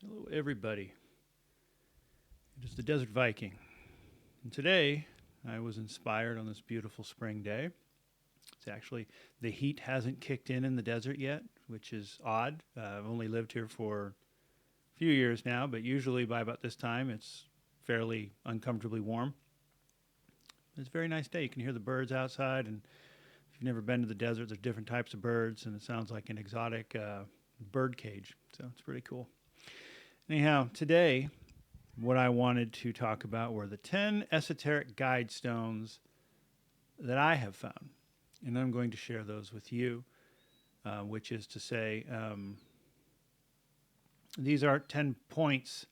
Hello, everybody. It is the Desert Viking. And today, I was inspired on this beautiful spring day. It's actually, the heat hasn't kicked in the desert yet, which is odd. I've only lived here for a few years now, but usually by about this time, it's fairly uncomfortably warm. It's a very nice day. You can hear the birds outside, and if you've never been to the desert, there's different types of birds, and it sounds like an exotic bird cage. So it's pretty cool. Anyhow, today what I wanted to talk about were the 10 esoteric guidestones that I have found. And I'm going to share those with you, which is to say, these are 10 points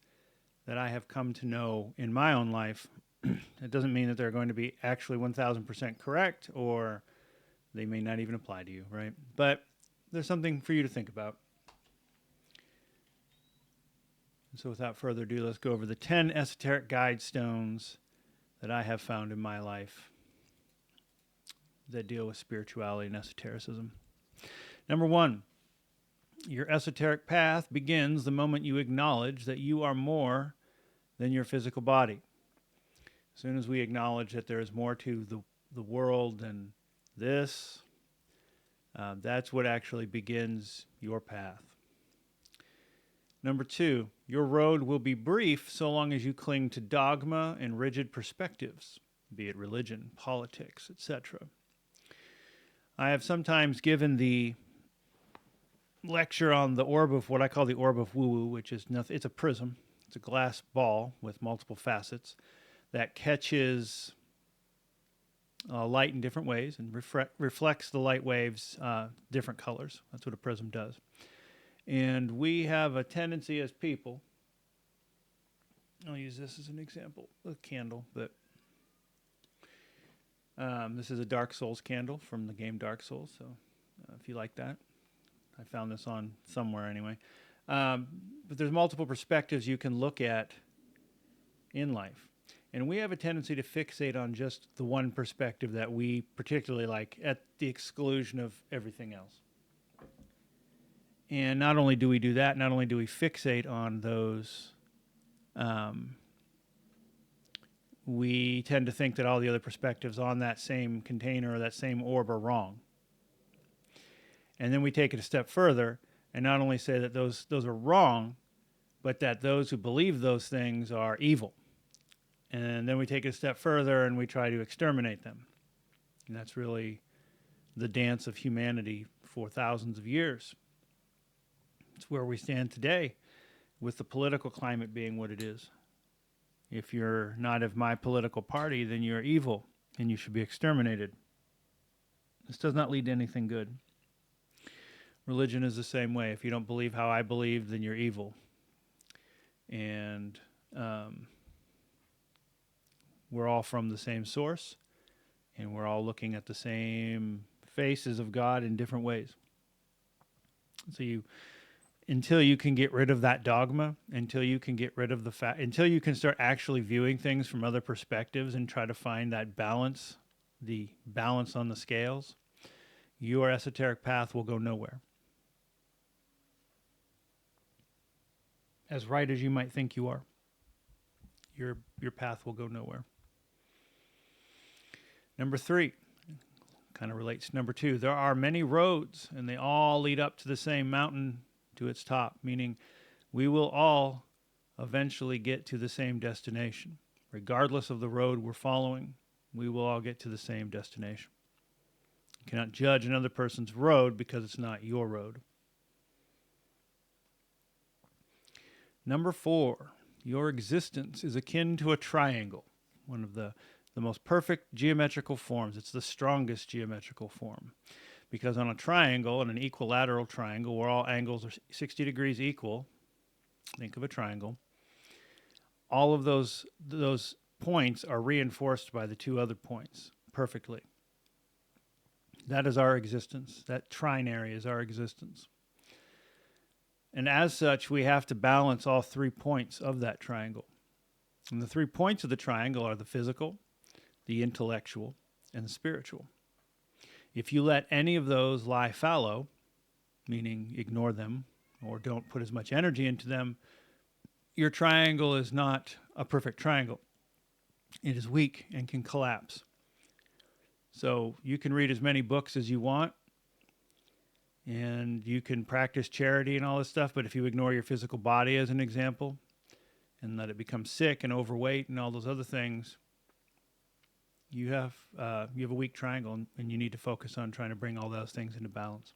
that I have come to know in my own life. It doesn't mean that they're going to be actually 1000% correct, or they may not even apply to you, right? But there's something for you to think about. So without further ado, let's go over the 10 esoteric guidestones that I have found in my life that deal with spirituality and esotericism. Number 1, your esoteric path begins the moment you acknowledge that you are more than your physical body. As soon as we acknowledge that there is more to the world than this, that's what actually begins your path. Number 2, your road will be brief so long as you cling to dogma and rigid perspectives, be it religion, politics, etc. I have sometimes given the lecture on the orb of what I call the orb of woo-woo, which is nothing. It's a prism. It's a glass ball with multiple facets that catches light in different ways and reflects the light waves different colors. That's what a prism does. And we have a tendency as people, I'll use this as an example, a candle, but this is a Dark Souls candle from the game Dark Souls, so if you like that. I found this on somewhere anyway. But there's multiple perspectives you can look at in life. And we have a tendency to fixate on just the one perspective that we particularly like at the exclusion of everything else. And not only do we do that, not only do we fixate on those, we tend to think that all the other perspectives on that same container or that same orb are wrong. And then we take it a step further and not only say that those are wrong, but that those who believe those things are evil. And then we take it a step further and we try to exterminate them. And that's really the dance of humanity for thousands of years. It's where we stand today with the political climate being what it is. If you're not of my political party, then you're evil and you should be exterminated. This does not lead to anything good. Religion is the same way. If you don't believe how I believe, then you're evil. And we're all from the same source, and we're all looking at the same faces of God in different ways. So until you can get rid of that dogma, until you can get rid of the fact, until you can start actually viewing things from other perspectives and try to find that balance, the balance on the scales, your esoteric path will go nowhere. As right as you might think you are, your path will go nowhere. Number 3, kind of relates to number 2. There are many roads, and they all lead up to the same mountain to its top, meaning we will all eventually get to the same destination. Regardless of the road we're following, we will all get to the same destination. You cannot judge another person's road because it's not your road. Number 4, your existence is akin to a triangle, one of the most perfect geometrical forms. It's the strongest geometrical form. Because on a triangle, in an equilateral triangle, where all angles are 60 degrees equal, think of a triangle, all of those points are reinforced by the two other points perfectly. That is our existence. That trinary is our existence. And as such, we have to balance all 3 points of that triangle. And the 3 points of the triangle are the physical, the intellectual, and the spiritual. If you let any of those lie fallow, meaning ignore them or don't put as much energy into them, your triangle is not a perfect triangle. It is weak and can collapse. So you can read as many books as you want, and you can practice charity and all this stuff, but if you ignore your physical body as an example and let it become sick and overweight and all those other things, you have a weak triangle, and you need to focus on trying to bring all those things into balance.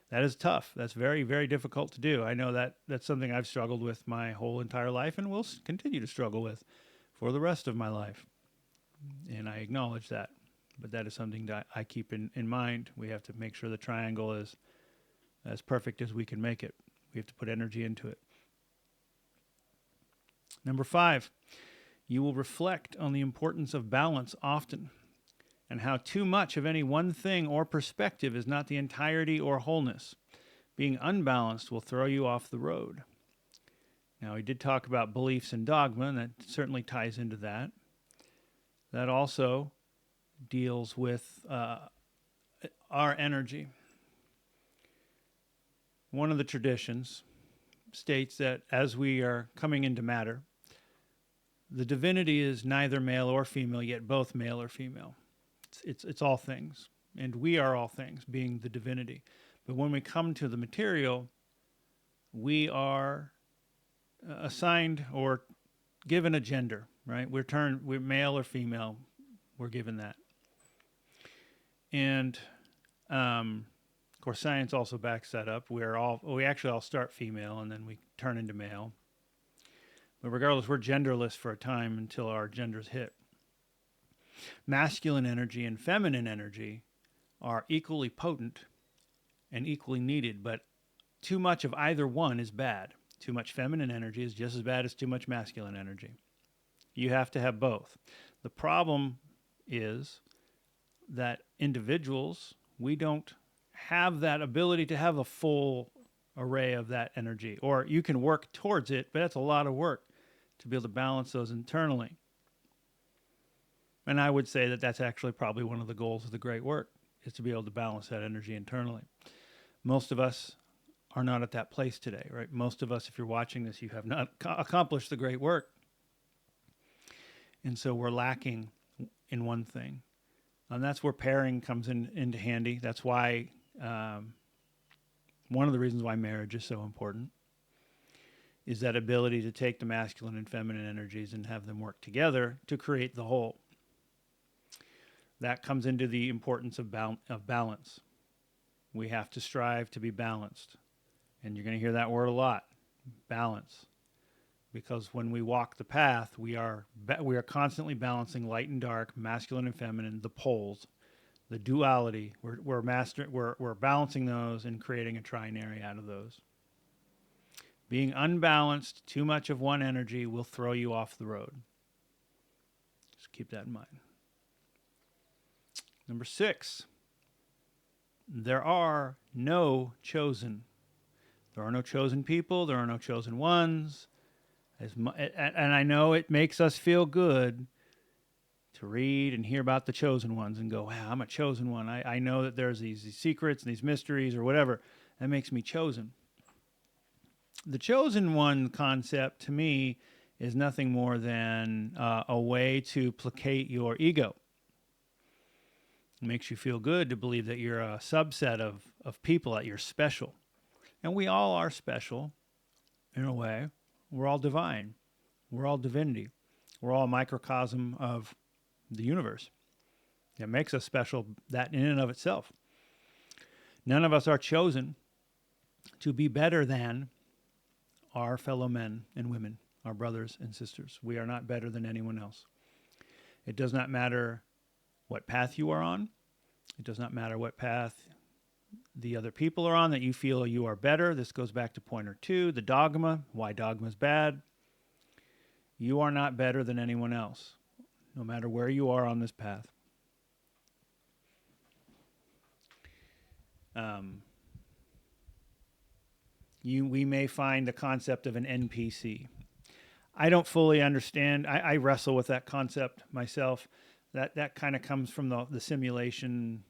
That is tough. That's very, very difficult to do. I know that that's something I've struggled with my whole entire life and will continue to struggle with for the rest of my life. And I acknowledge that. But that is something that I keep in mind. We have to make sure the triangle is as perfect as we can make it. We have to put energy into it. Number 5, you will reflect on the importance of balance often, and how too much of any one thing or perspective is not the entirety or wholeness. Being unbalanced will throw you off the road. Now, we did talk about beliefs and dogma, and that certainly ties into that. That also deals with our energy. One of the traditions states that as we are coming into matter, the divinity is neither male or female, yet both male or female. It's all things, and we are all things, being the divinity. But when we come to the material, we are assigned or given a gender, right? We're male or female. We're given that. And of course, science also backs that up. We actually all start female, and then we turn into male. But regardless, we're genderless for a time until our genders hit. Masculine energy and feminine energy are equally potent and equally needed, but too much of either one is bad. Too much feminine energy is just as bad as too much masculine energy. You have to have both. The problem is that individuals, we don't have that ability to have a full array of that energy. Or you can work towards it, but that's a lot of work to be able to balance those internally. And I would say that that's actually probably one of the goals of the great work, is to be able to balance that energy internally. Most of us are not at that place today, right? Most of us, if you're watching this, you have not accomplished the great work. And so we're lacking in one thing. And that's where pairing comes into handy. That's why, one of the reasons why marriage is so important is that ability to take the masculine and feminine energies and have them work together to create the whole. That comes into the importance of balance. We have to strive to be balanced. And you're going to hear that word a lot, balance. Because when we walk the path, we are constantly balancing light and dark, masculine and feminine, the poles, the duality. We're balancing those and creating a trinary out of those. Being unbalanced, too much of one energy will throw you off the road. Just keep that in mind. Number 6, there are no chosen. There are no chosen people. There are no chosen ones. And I know it makes us feel good to read and hear about the chosen ones and go, wow, I'm a chosen one. I know that there's these secrets and these mysteries or whatever. That makes me chosen. The chosen one concept to me is nothing more than a way to placate your ego. It makes you feel good to believe that you're a subset of people, that you're special. And we all are special in a way. We're all divine. We're all divinity. We're all a microcosm of the universe. It makes us special, that in and of itself. None of us are chosen to be better than our fellow men and women, our brothers and sisters. We are not better than anyone else. It does not matter what path you are on. It does not matter what path the other people are on that you feel you are better. This goes back to pointer 2, the dogma, why dogma is bad. You are not better than anyone else, no matter where you are on this path. We may find the concept of an NPC. I don't fully understand. I wrestle with that concept myself. That kind of comes from the simulation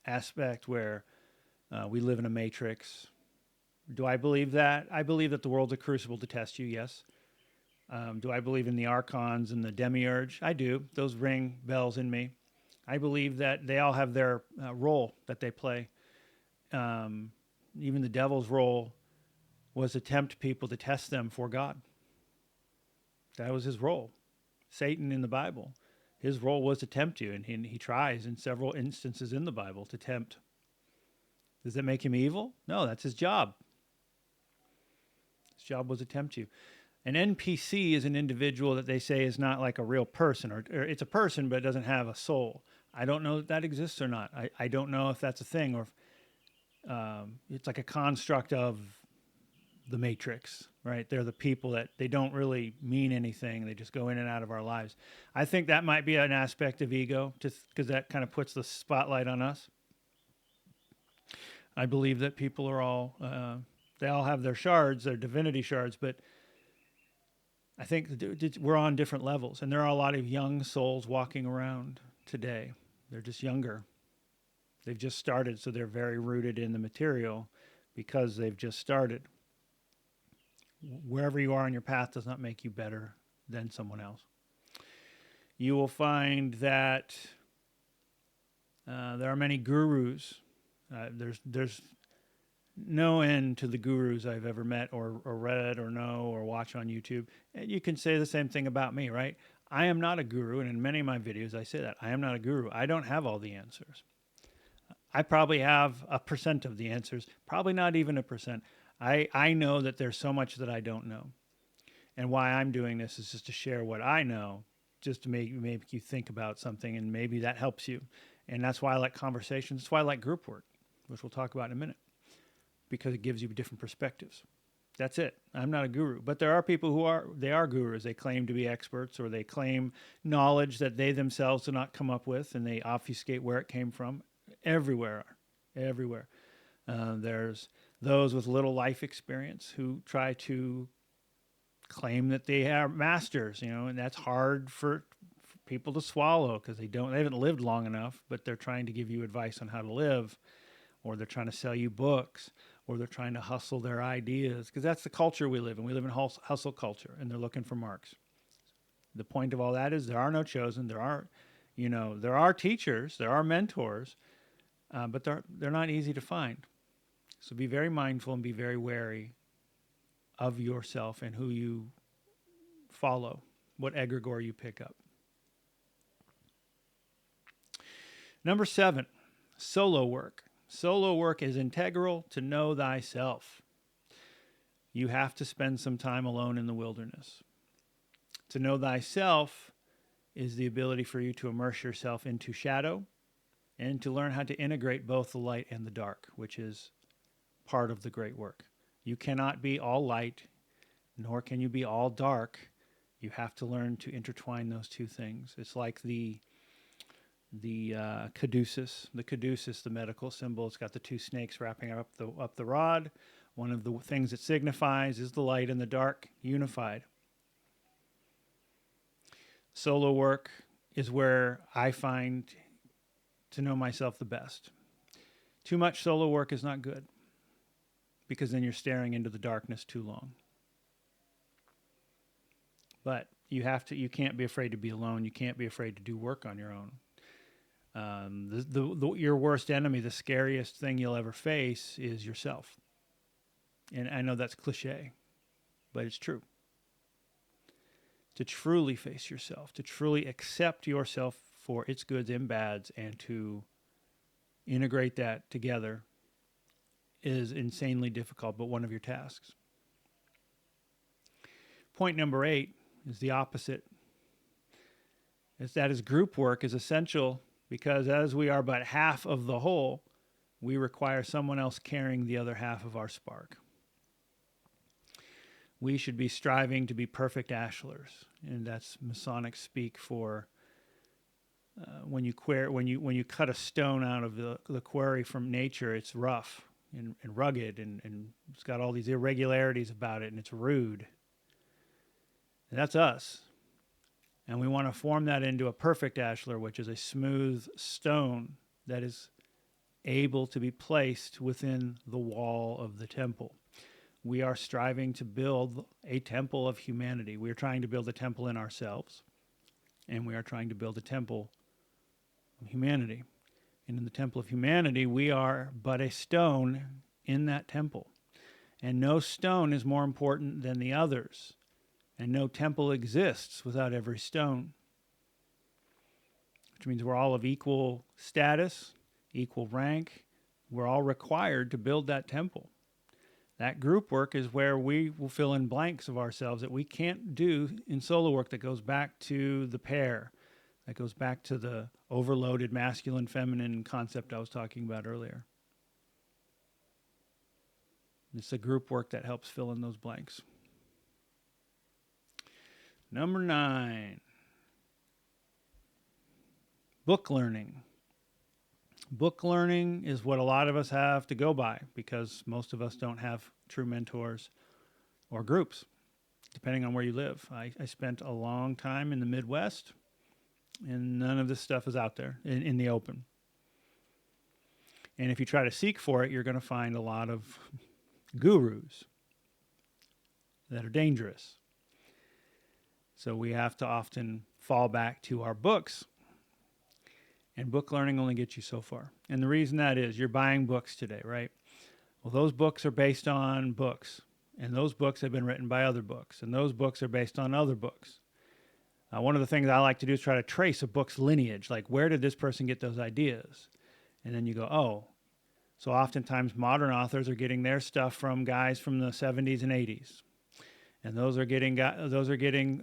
aspect where we live in a matrix. Do I believe that? I believe that the world's a crucible to test you, yes. Do I believe in the archons and the demiurge? I do. Those ring bells in me. I believe that they all have their role that they play. Even the devil's role was to tempt people to test them for God. That was his role. Satan in the Bible, his role was to tempt you, and he tries in several instances in the Bible to tempt. Does that make him evil? No, that's his job. His job was to tempt you. An NPC is an individual that they say is not like a real person, or it's a person, but it doesn't have a soul. I don't know if that exists or not. I don't know if that's a thing, or if it's like a construct of the Matrix, right? They're the people that they don't really mean anything. They just go in and out of our lives. I think that might be an aspect of ego, just because that kind of puts the spotlight on us. I believe that people are all, they all have their shards, their divinity shards, but I think we're on different levels, and there are a lot of young souls walking around today. They're just younger. They've just started, so they're very rooted in the material because they've just started. Wherever you are on your path does not make you better than someone else. You will find that there are many gurus. There's no end to the gurus I've ever met or read or know or watch on YouTube. And you can say the same thing about me, right? I am not a guru, and in many of my videos I say that. I am not a guru. I don't have all the answers. I probably have 1% of the answers, probably not even 1%. I know that there's so much that I don't know. And why I'm doing this is just to share what I know, just to make you think about something, and maybe that helps you. And that's why I like conversations. That's why I like group work, which we'll talk about in a minute, because it gives you different perspectives. That's it. I'm not a guru. But there are people who are gurus. They claim to be experts, or they claim knowledge that they themselves did not come up with, and they obfuscate where it came from. Everywhere. There's those with little life experience who try to claim that they are masters, and that's hard for people to swallow because they haven't lived long enough, but they're trying to give you advice on how to live, or they're trying to sell you books, or they're trying to hustle their ideas, because that's the culture we live in. We live in hustle culture, and they're looking for marks. The point of all that is there are no chosen. There are teachers, there are mentors, but they're not easy to find. So be very mindful and be very wary of yourself and who you follow, what egregore you pick up. Number 7, solo work. Solo work is integral to know thyself. You have to spend some time alone in the wilderness. To know thyself is the ability for you to immerse yourself into shadow and to learn how to integrate both the light and the dark, which is part of the great work. You cannot be all light, nor can you be all dark. You have to learn to intertwine those two things. It's like the caduceus. The caduceus, the medical symbol, it's got the two snakes wrapping up the rod. One of the things it signifies is the light and the dark unified. Solo work is where I find to know myself the best. Too much solo work is not good, because then you're staring into the darkness too long. But you can't be afraid to be alone. You can't be afraid to do work on your own. Your worst enemy, the scariest thing you'll ever face, is yourself. And I know that's cliche, but it's true. To truly face yourself, to truly accept yourself for its goods and bads, and to integrate that together is insanely difficult, but one of your tasks. Point number 8 is the opposite. That is, group work is essential, because as we are but half of the whole, we require someone else carrying the other half of our spark. We should be striving to be perfect ashlars, and that's Masonic speak for when you cut a stone out of the quarry from nature. It's rough and rugged, and it's got all these irregularities about it, and it's rude. And that's us. And we want to form that into a perfect ashlar, which is a smooth stone that is able to be placed within the wall of the temple. we are striving to build a temple of humanity. We are trying to build a temple in ourselves, and we are trying to build a temple of humanity. And in the temple of humanity, we are but a stone in that temple. And no stone is more important than the others. And no temple exists without every stone. Which means we're all of equal status, equal rank. We're all required to build that temple. That group work is where we will fill in blanks of ourselves that we can't do in solo work, that goes back to the pair, that goes back to the overloaded masculine-feminine concept I was talking about earlier. It's the group work that helps fill in those blanks. Number 9, book learning. Book learning is what a lot of us have to go by because most of us don't have true mentors or groups, depending on where you live. I spent a long time in the Midwest, and none of this stuff is out there in the open. And if you try to seek for it, you're going to find a lot of gurus that are dangerous. So we have to often fall back to our books. And book learning only gets you so far. And the reason that is, you're buying books today, right? Well, those books are based on books. And those books have been written by other books. And those books are based on other books. One of the things I like to do is try to trace a book's lineage. Like, where did this person get those ideas? And then you go, oh. So oftentimes modern authors are getting their stuff from guys from the 70s and 80s. And those are getting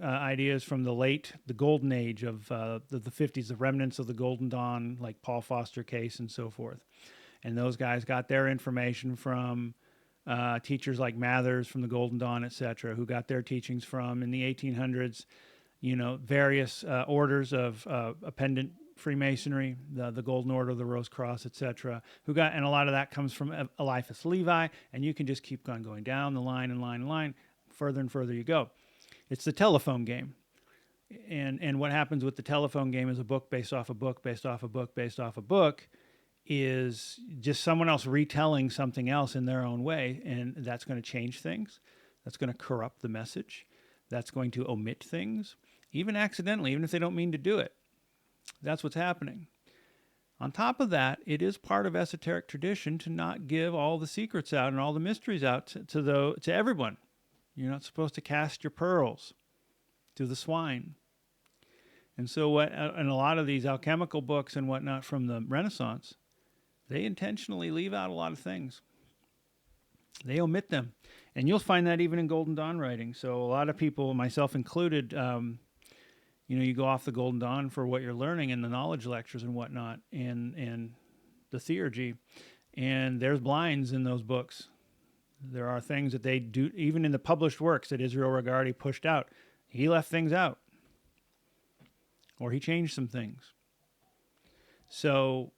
ideas from the golden age of the 50s, the remnants of the Golden Dawn, like Paul Foster Case and so forth. And those guys got their information from teachers like Mathers from the Golden Dawn, etc., who got their teachings from, in the 1800s, various orders of appendant Freemasonry, the Golden Order, the Rose Cross, etc., and a lot of that comes from Eliphas Levi, and you can just keep on going down the line and line and line. Further and further you go. It's the telephone game. And what happens with the telephone game is a book based off a book, based off a book, based off a book is just someone else retelling something else in their own way. And that's going to change things. That's going to corrupt the message. That's going to omit things, even accidentally, even if they don't mean to do it. That's what's happening. On top of that, it is part of esoteric tradition to not give all the secrets out and all the mysteries out to everyone. You're not supposed to cast your pearls to the swine. And so in a lot of these alchemical books and whatnot from the Renaissance, they intentionally leave out a lot of things. They omit them. And you'll find that even in Golden Dawn writing. So a lot of people, myself included, you go off the Golden Dawn for what you're learning in the knowledge lectures and whatnot and the theurgy. And there's blinds in those books. There are things that they do, even in the published works that Israel Regardie pushed out. He left things out. Or he changed some things. So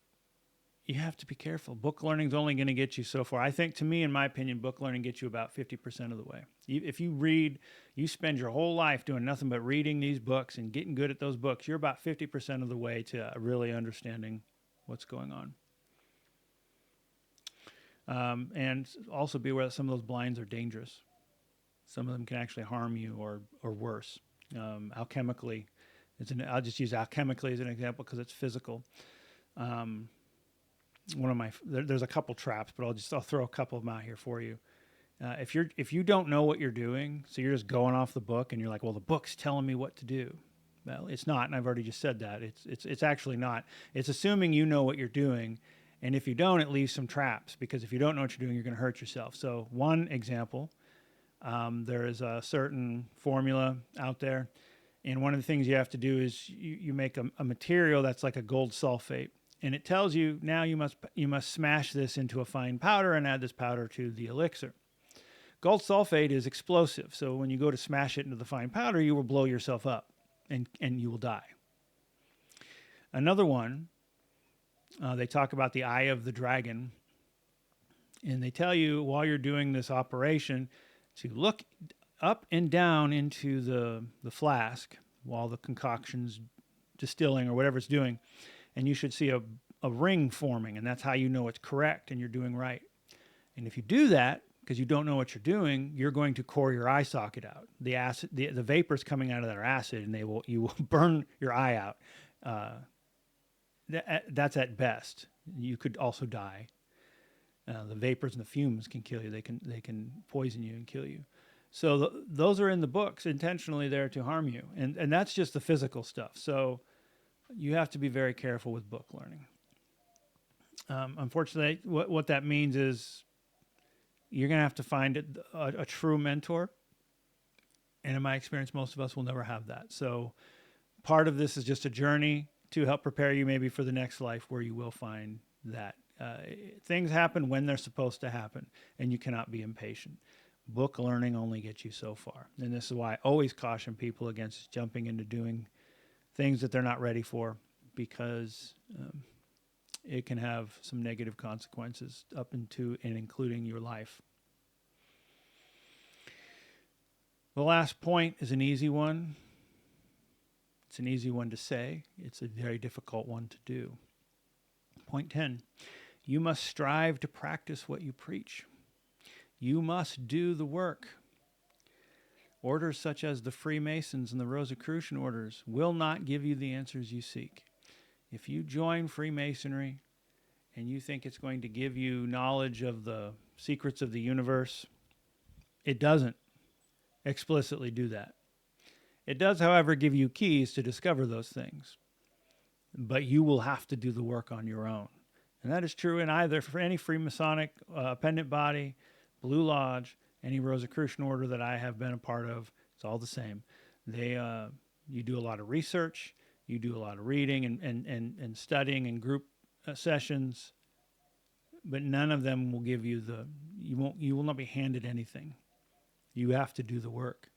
you have to be careful. Book learning is only going to get you so far. I think, to me, in my opinion, book learning gets you about 50% of the way. If you read, you spend your whole life doing nothing but reading these books and getting good at those books, you're about 50% of the way to really understanding what's going on. And also be aware that some of those blinds are dangerous. Some of them can actually harm you or worse. Alchemically, I'll just use alchemically as an example because it's physical. There's a couple traps, but I'll throw a couple of them out here for you. If you don't know what you're doing, so you're just going off the book and you're like, well, the book's telling me what to do. Well, it's not, and I've already just said that. It's actually not. It's assuming you know what you're doing. And if you don't, it leaves some traps, because if you don't know what you're doing, you're going to hurt yourself. So one example, there is a certain formula out there. And one of the things you have to do is you make a material that's like a gold sulfate. And it tells you now you must smash this into a fine powder and add this powder to the elixir. Gold sulfate is explosive. So when you go to smash it into the fine powder, you will blow yourself up and you will die. Another one, they talk about the eye of the dragon, and they tell you while you're doing this operation to look up and down into the flask while the concoction's distilling or whatever it's doing, and you should see a ring forming, and that's how you know it's correct and you're doing right. And if you do that, because you don't know what you're doing, you're going to core your eye socket out. The acid, the vapors coming out of that are acid, and you will burn your eye out. That's at best. You could also die. The vapors and the fumes can kill you. They can poison you and kill you. So those are in the books, intentionally there to harm you, and that's just the physical stuff. So you have to be very careful with book learning. Unfortunately, what that means is you're going to have to find a true mentor. And in my experience, most of us will never have that. So part of this is just a journey to help prepare you maybe for the next life where you will find that. Things happen when they're supposed to happen, and you cannot be impatient. Book learning only gets you so far. And this is why I always caution people against jumping into doing things that they're not ready for, because it can have some negative consequences up into and including your life. The last point is an easy one. It's an easy one to say. It's a very difficult one to do. Point 10, you must strive to practice what you preach. You must do the work. Orders such as the Freemasons and the Rosicrucian orders will not give you the answers you seek. If you join Freemasonry and you think it's going to give you knowledge of the secrets of the universe, it doesn't explicitly do that. It does, however, give you keys to discover those things, but you will have to do the work on your own. And that is true in either for any Freemasonic pendant body, Blue Lodge, any Rosicrucian order that I have been a part of. It's all the same. You do a lot of research, you do a lot of reading and studying and group sessions, but none of them will give you you will not be handed anything. You have to do the work.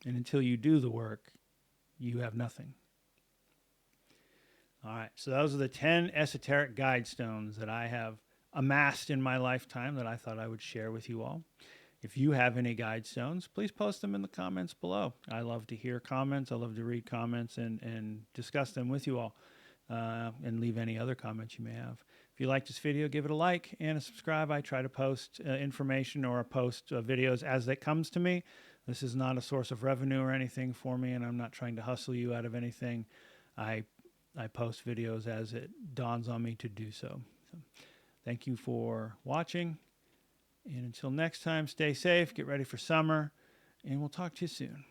And until you do the work, you have nothing. All right, so those are the 10 esoteric guidestones that I have amassed in my lifetime that I thought I would share with you all. If you have any guidestones, please post them in the comments below. I love to hear comments. I love to read comments and discuss them with you all, and leave any other comments you may have. If you like this video, give it a like and a subscribe. I try to post information or post videos as it comes to me. This is not a source of revenue or anything for me, and I'm not trying to hustle you out of anything. I post videos as it dawns on me to do so. Thank you for watching. And until next time, stay safe, get ready for summer, and we'll talk to you soon.